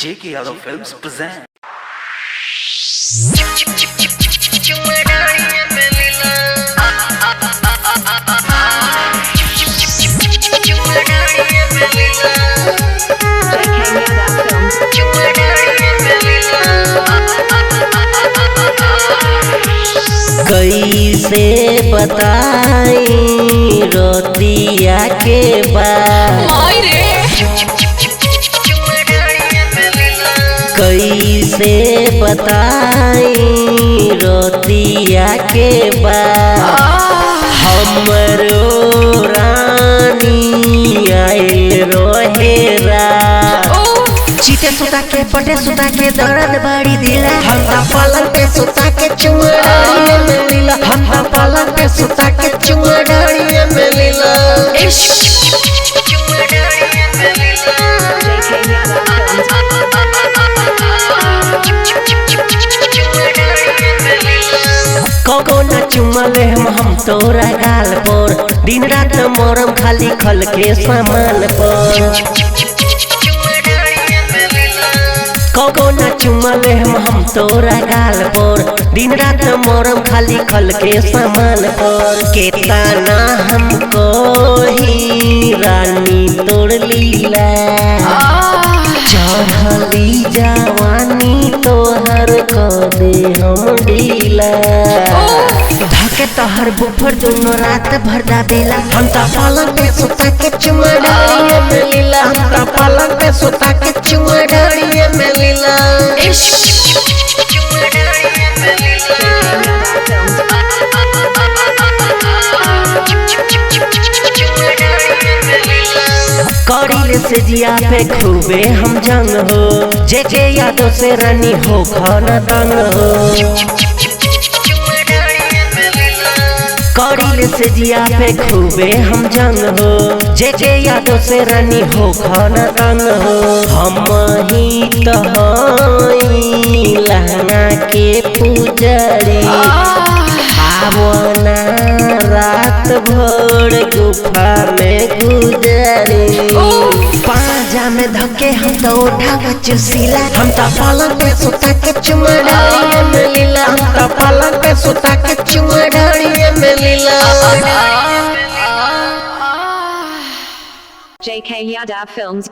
J.K. Yadav Films present. कैसे बताई रोतिया के बाद कैसे बताई रोतिया के बाद हमरो रानी आइल रोहेरा चीते सुता के पटे सुता के दर्द बड़ी दिला हमरा पलंग पे सुता के चुमड़ाई में लीला हमरा पलंग पे सुता के चुमड़ाई में लीला कबो न चुमले हम तोरा गाल पर दिन रात मरम खाली खल के सामान पर कबो न चुमले हम तोरा गाल पर दिन रात मरम खाली खल के सामान पर केतना हमको ही रानी तोड़ लीला चढ़ली जवानी तोहर कदे हम ढीला धके तोहर बुफर दोनों रात भर दाबेला हम त पलंग पे सुता के चुमड़ाई में लीला हम त पलंग पे सुता के चुमड़ाई में लीला कौड़ीले से जिया पे खूबे हम जंग हो जेके यादों से रानी हो खाना तंग हो कौड़ीले से जिया पे खूबे हम जंग हो जेके यादों से रानी हो खाना तंग हो हम ही तो हई लहंगा के पुजारी आवना रात भर गुफा में गुजारी पाजा में धके हम तो उठावा चुसीला हम तो पलंग पे सुता के चुमड़ाई में लीला हम तो पलंग पे सुता के चुमड़ाई में लीला JK Yadav Films